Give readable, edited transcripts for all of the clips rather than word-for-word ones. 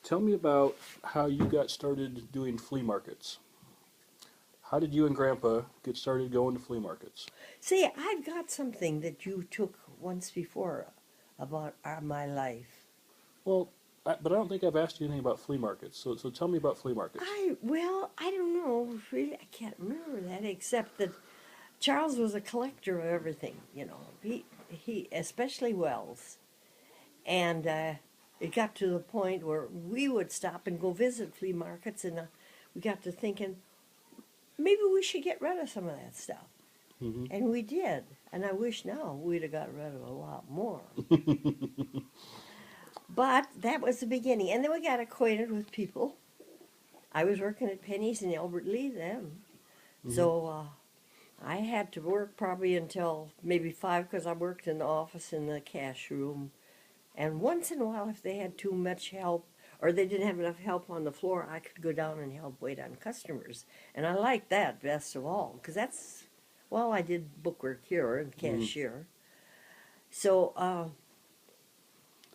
Tell me about how you got started doing flea markets. How did you and Grandpa get started going to flea markets? See, I've got something that you took once before about my life. Well, but I don't think I've asked you anything about flea markets. So tell me about flea markets. I don't know, really, I can't remember that, except that Charles was a collector of everything, you know. He especially Wells. And it got to the point where we would stop and go visit flea markets, and we got to thinking, maybe we should get rid of some of that stuff. Hmm. And we did. And I wish now we'd have got rid of a lot more. But that was the beginning. And then we got acquainted with people. I was working at Penny's in Albert Lee then. Hmm. So I had to work probably until maybe 5 because I worked in the office in the cash room. And once in a while, if they had too much help or they didn't have enough help on the floor, I could go down and help wait on customers. And I liked that best of all because that's, well, I did bookwork here and Hmm. cashier. So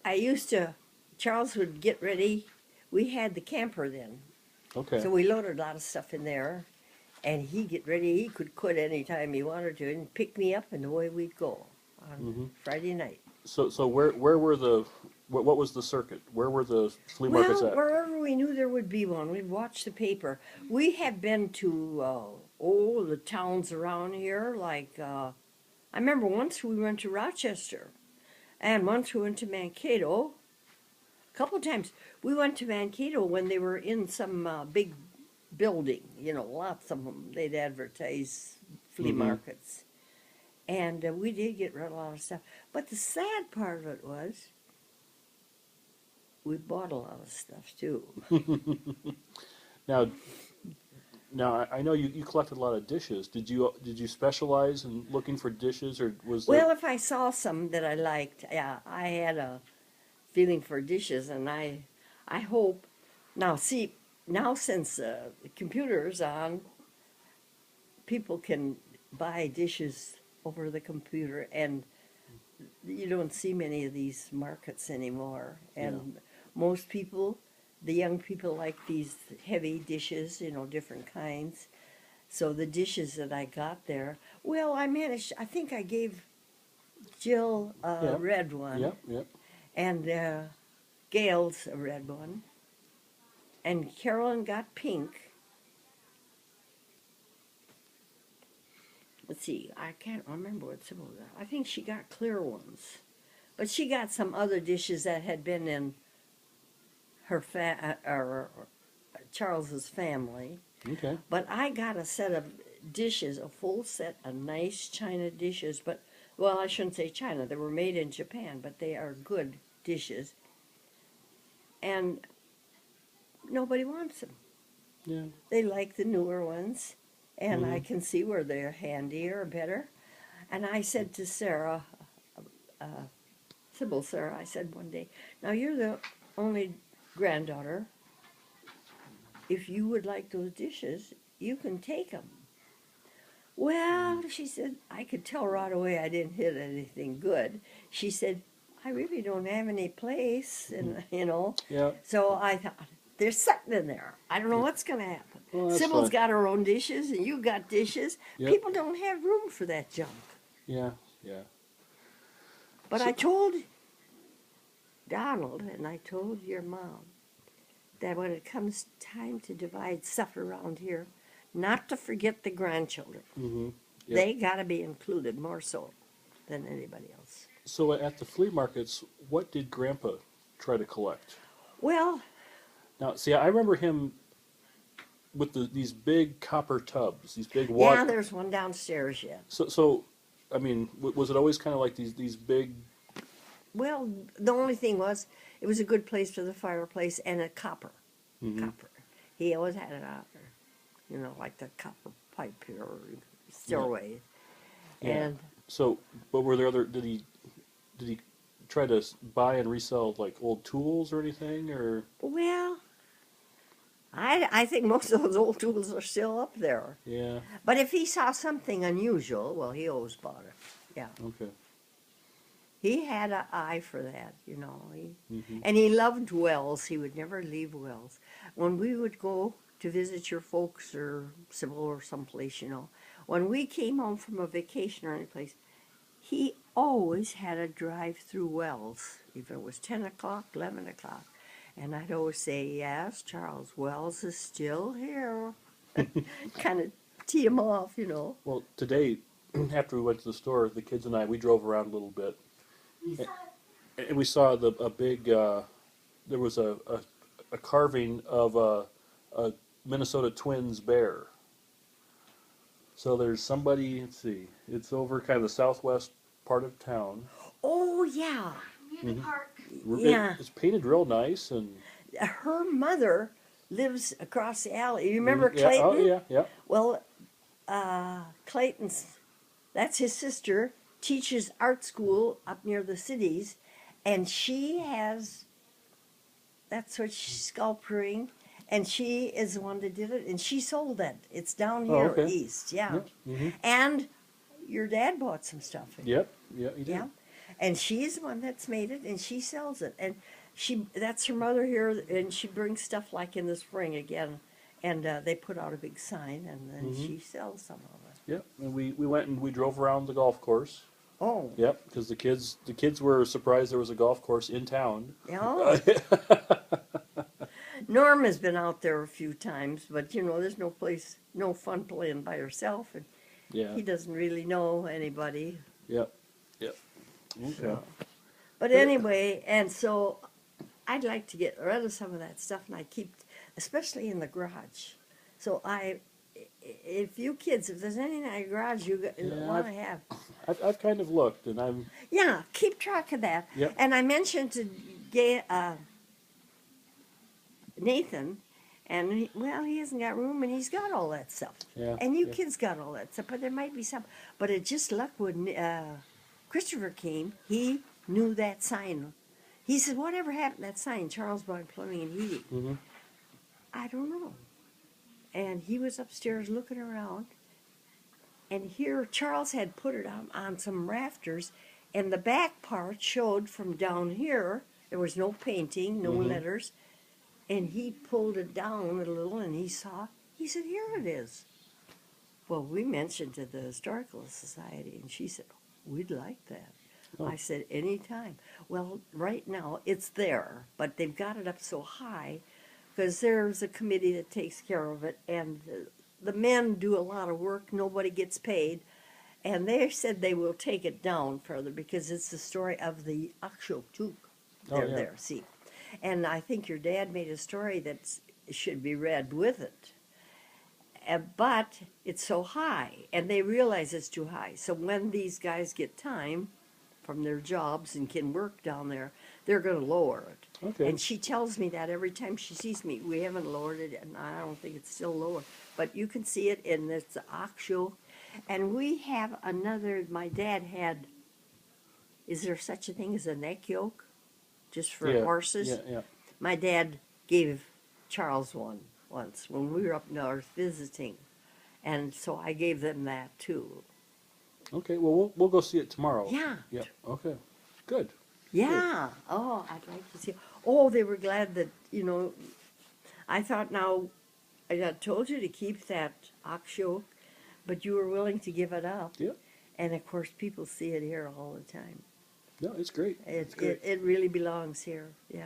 I used to, Charles would get ready. We had the camper then. Okay. So we loaded a lot of stuff in there. And he'd get ready. He could quit any time he wanted to and pick me up, and away we'd go on Hmm. Friday night. So where were the what was the circuit? Where were the flea markets Well, at? wherever we knew there would be one, we'd watch the paper. We have been to the towns around here. Like I remember once we went to Rochester, and once we went to Mankato. A couple of times we went to Mankato when they were in some big building. You know, lots of them. They'd advertise flea Hmm. markets, and we did get rid of a lot of stuff. But the sad part of it was we bought a lot of stuff too. Now, I know you collected a lot of dishes. Did you specialize in looking for dishes, or was there? Well, if I saw some that I liked, yeah, I had a feeling for dishes, and I hope now. See, now since the computer's on, people can buy dishes over the computer, and you don't see many of these markets anymore. Yeah. And most people, the young people, like these heavy dishes, you know, different kinds. So the dishes that I got there, well, I managed. I think I gave Jill a Yeah. red one, Yep. Yep. and Gail's a red one, and Carolyn got pink. Let's see, I can't remember what Sybil got. I think she got clear ones, but she got some other dishes that had been in her or Charles's family. Okay. But I got a set of dishes, a full set of nice china dishes. But well, I shouldn't say China. They were made in Japan, but they are good dishes, and nobody wants them. Yeah. They like the newer ones, and I Hmm. can see where they're handier or better. And I said to Sarah, Sybil Sarah, I said one day, now you're the only granddaughter. If you would like those dishes, you can take them. Well, she said, I could tell right away I didn't hit anything good. She said, I really don't have any place, and you know. Yeah. So I thought, there's something in there. I don't know Yeah. what's going to happen. Well, that's Sybil's fine. got her own dishes, and you got dishes. Yep. People don't have room for that junk. Yeah. Yeah. But I So. told Donald, and I told your mom, that when it comes time to divide stuff around here, not to forget the grandchildren. Hmm. Yep. They got to be included more so than anybody else. So at the flea markets, what did Grandpa try to collect? Well, Now, see, I remember him with these big copper tubs, these big yeah, water. there's one downstairs yet. So, I mean, was it always kind of like these big? Well, the only thing was, it was a good place for the fireplace and a copper. Hmm. Copper. He always had it out there, you know, like the copper pipe here or Yeah. stairway. Yeah. And So, but were there other? Did he try to buy and resell like old tools or anything, or? well, I think most of those old tools are still up there. Yeah. But if he saw something unusual, well, he always bought it. Yeah. Okay. He had an eye for that, you know. Hmm. And he loved wells. He would never leave wells. When we would go to visit your folks or Sybil or someplace, you know, when we came home from a vacation or any place, he always had a drive through wells, even it was 10 o'clock, 11 o'clock. And I'd always say, yes, Charles, Wells is still here. Kind of tee him off, you know. Well, today, after we went to the store, the kids and I, we drove around a little bit, and we saw a big. There was a carving of a Minnesota Twins bear. So there's somebody. Let's see. It's over kind of the southwest part of town. Oh, yeah. Near the park. Yeah. It's painted real nice and. Her mother lives across the alley. You remember Yeah. Clayton? Oh yeah. Yeah. Well, Clayton's, that's his sister, teaches art school up near the cities, and she has, that's what she's sculpturing, and she is the one that did it, and she sold it. It's down Oh, here okay. east, yeah. Yeah. Hmm. And your dad bought some stuff. Yep. Yeah. He did. Yeah. And she's the one that's made it, and she sells it. And that's her mother here, and she brings stuff like in the spring again, and they put out a big sign, and then Mhm. she sells some of it. Yep. And we went and we drove around the golf course. Oh, Yep. Because the kids were surprised there was a golf course in town. yeah. Norm has been out there a few times, but you know, there's no place, no fun playing by herself, and Yeah. he doesn't really know anybody. Yep. Yep. Okay. So. But anyway, and so I'd like to get rid of some of that stuff, and I keep, especially in the garage. So if you kids, if there's anything in your garage you Yeah, want to have, I've kind of looked, and I'm. yeah, keep track of that. Yep. And I mentioned to Nathan, and he hasn't got room, and he's got all that stuff. Yeah. And you yeah. kids got all that stuff, but there might be some. But it just luck when Christopher came, he knew that sign. He said, "Whatever happened to that sign, Charles Brown Plumbing and Heating?" Hmm. I don't know. And he was upstairs looking around, and here Charles had put it on some rafters, and the back part showed from down here. There was no painting, no Mhm. letters, and he pulled it down a little, and he saw. He said, "Here it is." Well, we mentioned to the Historical Society, and she said, "We'd like that." Oh. I said, "Anytime." Well, right now it's there, but they've got it up so high because there's a committee that takes care of it, and the men do a lot of work. Nobody gets paid, and they said they will take it down further because it's the story of the Akshok. Oh, They're yeah. there, see. And I think your dad made a story that should be read with it. But it's so high, and they realize it's too high. So when these guys get time from their jobs and can work down there, they're going to lower it. Okay. And she tells me that every time she sees me. We haven't lowered it, and I don't think it's still lower. But you can see it, and it's the Akshok. And we have another, my dad had, is there such a thing as a neck yoke? Just for Yeah. horses? Yeah. Yeah. My dad gave Charles one once when we were up north visiting. And so I gave them that too. Okay. Well, we'll go see it tomorrow. Yeah. Yeah. Okay. Good. Yeah. Oh, I'd like to see. Oh, they were glad that, you know, I thought now, I had told you to keep that Akshok, but you were willing to give it up. Yeah. And of course, people see it here all the time. No, it's great. It, great. it really belongs here. Yeah.